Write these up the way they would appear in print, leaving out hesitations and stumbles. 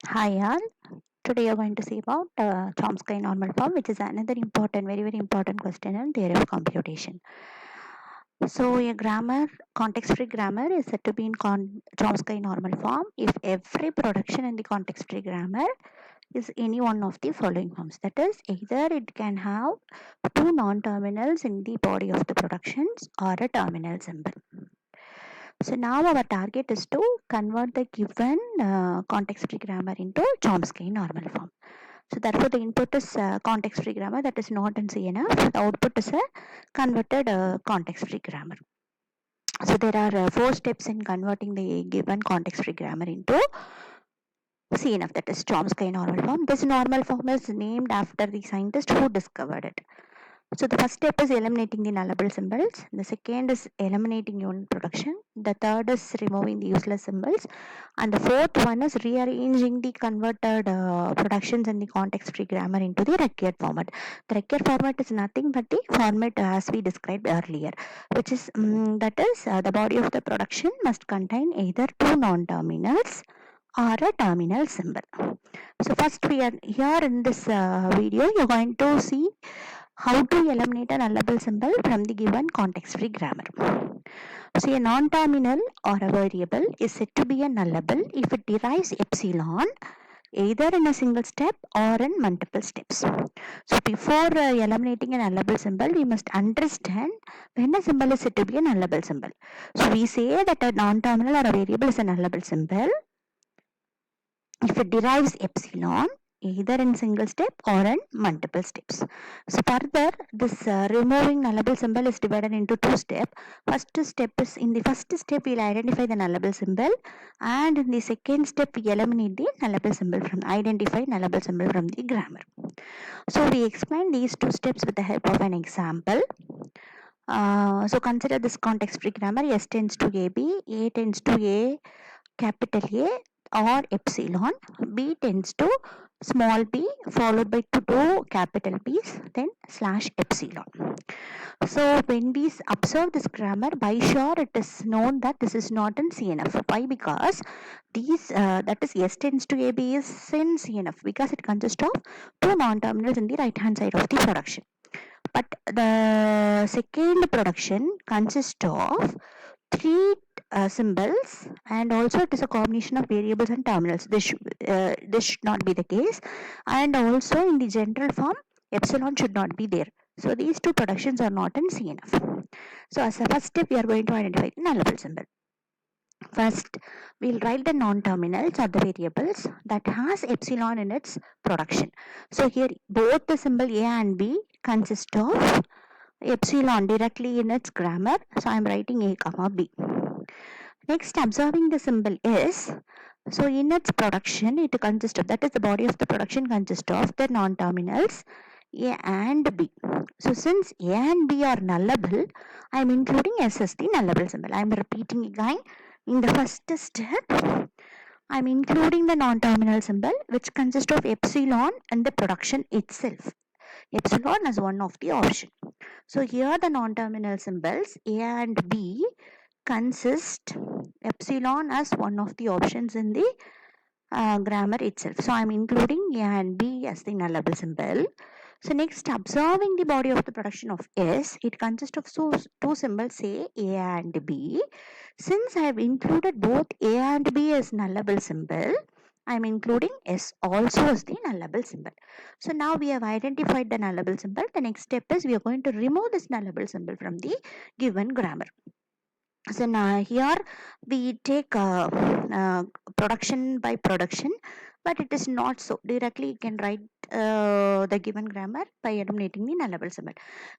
Hi all. Today you're going to see about Chomsky normal form, which is another important, very important question in theory of computation. So a grammar, context-free grammar is said to be in Chomsky normal form if every production in the context-free grammar is any one of the following forms. That is, either it can have two non-terminals in the body of the productions or a terminal symbol. So now our target is to convert the given context-free grammar into Chomsky normal form. So therefore the input is context-free grammar, that is not in CNF. The output is a converted context-free grammar. So there are four steps in converting the given context-free grammar into CNF, that is Chomsky normal form. This normal form is named after the scientist who discovered it. So the first step is eliminating the nullable symbols. The second is eliminating unit production. The third is removing the useless symbols. And the fourth one is rearranging the converted productions in the context-free grammar into the required format. The required format is nothing but the format as we described earlier, which is the body of the production must contain either two non-terminals or a terminal symbol. So first we are here in this video, you're going to see how to eliminate a nullable symbol from the given context-free grammar. So a non-terminal or a variable is said to be a nullable if it derives epsilon either in a single step or in multiple steps. So before eliminating a nullable symbol, we must understand when a symbol is said to be a nullable symbol. So we say that a non-terminal or a variable is a nullable symbol if it derives epsilon either in single step or in multiple steps. So further, this removing nullable symbol is divided into two steps. In the first step we'll identify the nullable symbol, and in the second step we eliminate the nullable symbol from the grammar. So we explain these two steps with the help of an example. So consider this context-free grammar: S tends to AB, A tends to A capital A or epsilon, B tends to small b followed by two capital B's, then slash epsilon. So when we observe this grammar, by sure it is known that this is not in CNF. Why? Because that is S tends to AB is in CNF because it consists of two non-terminals in the right hand side of the production. But the second production consists of three symbols, and also it is a combination of variables and terminals. This should not be the case, and also in the general form epsilon should not be there. So these two productions are not in CNF. So as a first step we are going to identify the nullable symbol. First, we'll write the non-terminals or the variables that has epsilon in its production. So here both the symbol A and B consist of epsilon directly in its grammar. So I am writing A comma B. Next, observing the symbol S. So in its production, it consists of, that is the body of the production consists of the non-terminals A and B. So since A and B are nullable, I am including S as the nullable symbol. I am repeating again. In the first step, I am including the non-terminal symbol which consists of epsilon and the production itself. Epsilon as one of the option. So here the non-terminal symbols A and B consist epsilon as one of the options in the grammar itself. So I am including A and B as the nullable symbol. So next, observing the body of the production of S, it consists of two symbols, say A and B. Since I have included both A and B as nullable symbol, I am including S also as the nullable symbol. So now we have identified the nullable symbol. The next step is we are going to remove this nullable symbol from the given grammar. So now here we take production by production, but it is not so. Directly you can write the given grammar by eliminating the nullable symbol.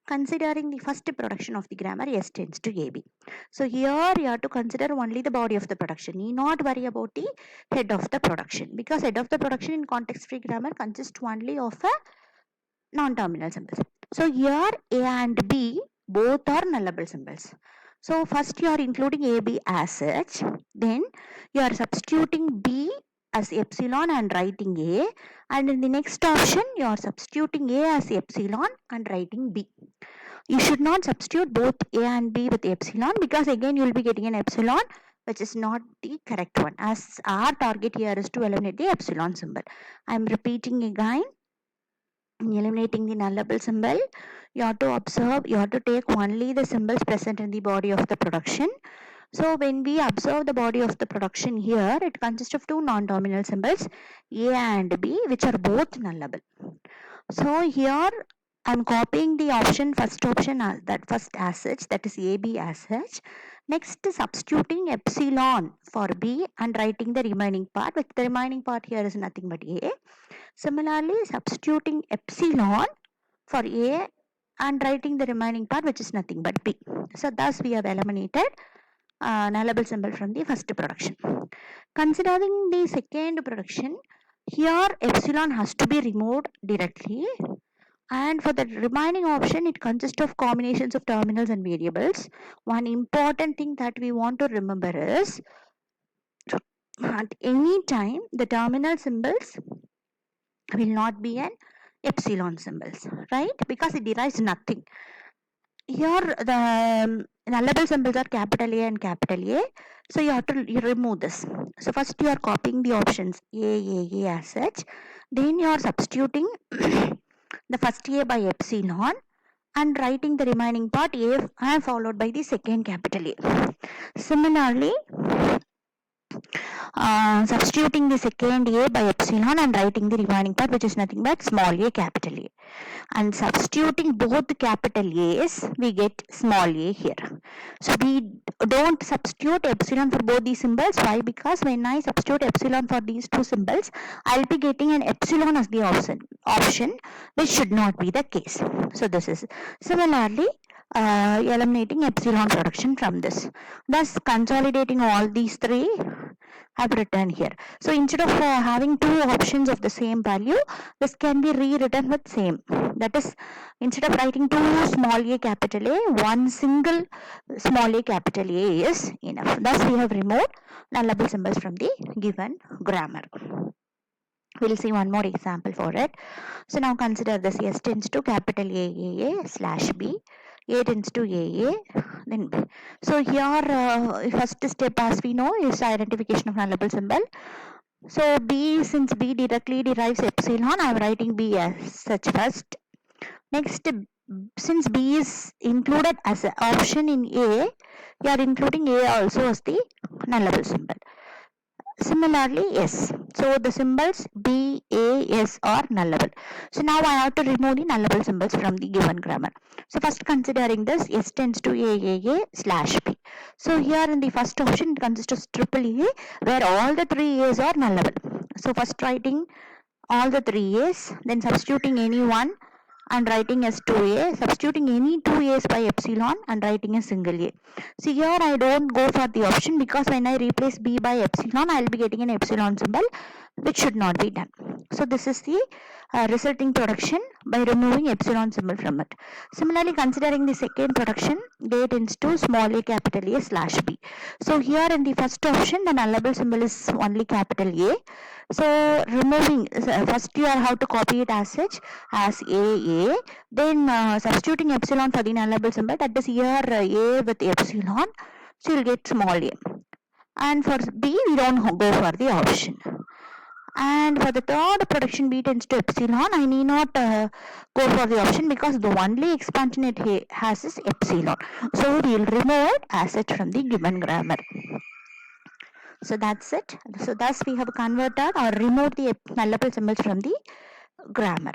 Considering the first production of the grammar, S tends to AB. So here you have to consider only the body of the production. Need not worry about the head of the production, because head of the production in context-free grammar consists only of a non-terminal symbols. So here A and B both are nullable symbols. So first you are including AB as such, then you are substituting B as epsilon and writing A, and in the next option you are substituting A as epsilon and writing B. You should not substitute both A and B with epsilon, because again you will be getting an epsilon which is not the correct one, as our target here is to eliminate the epsilon symbol. I am repeating again. Eliminating the nullable symbol, you have to observe, you have to take only the symbols present in the body of the production. So when we observe the body of the production here, it consists of two non-terminal symbols, A and B, which are both nullable. So here I'm copying the first option as that first as such, that is AB as such. Next, substituting epsilon for B and writing the remaining part, which the remaining part here is nothing but A. Similarly, substituting epsilon for A and writing the remaining part, which is nothing but B. So thus we have eliminated nullable symbol from the first production. Considering the second production, here epsilon has to be removed directly, and for the remaining option it consists of combinations of terminals and variables. One important thing that we want to remember is at any time the terminal symbols will not be an epsilon symbols, right? Because it derives nothing. Here the nullable symbols are capital A and capital A, so you have to remove this. So first you are copying the options A as such, then you are substituting the first A by epsilon and writing the remaining part A and followed by the second capital A. Similarly, substituting the second A by epsilon and writing the remaining part, which is nothing but small a capital A, and substituting both capital A's, we get small a here. So we don't substitute epsilon for both these symbols. Why? Because when I substitute epsilon for these two symbols, I'll be getting an epsilon as the option, which should not be the case. So this is similarly eliminating epsilon production from this. Thus consolidating all these three, I've written here. So instead of having two options of the same value, this can be rewritten with same. That is, instead of writing two small a capital A, one single small a capital A is enough. Thus we have removed nullable symbols from the given grammar. We'll see one more example for it. So now consider this. S tends to capital A slash B. A tends to A, then B. So here first step, as we know, is identification of nullable symbol. So B, since B directly derives epsilon, I am writing B as such first. Next, since B is included as an option in A, you are including A also as the nullable symbol. Similarly, S. So the symbols B, A, S are nullable. So now I have to remove the nullable symbols from the given grammar. So first considering this, S tends to A slash B. So here in the first option it consists of triple A, where all the three A's are nullable. So first writing all the three A's, then substituting any one and writing as 2A, substituting any 2A's by epsilon and writing a single A. See here I don't go for the option because when I replace B by epsilon, I will be getting an epsilon symbol, which should not be done. So this is the resulting production by removing epsilon symbol from it. Similarly, considering the second production, A tends to small a capital A slash B. So here in the first option, the nullable symbol is only capital A. So removing, first you are how to copy it as such as A, then substituting epsilon for the nullable symbol, that is here A with epsilon, so you'll get small a. And for B, we don't go for the option. And for the third production, B tends to epsilon, I need not go for the option because the only expansion it has is epsilon. So we will remove it as such from the given grammar. So that's it. So thus we have converted or removed the nullable symbols from the grammar.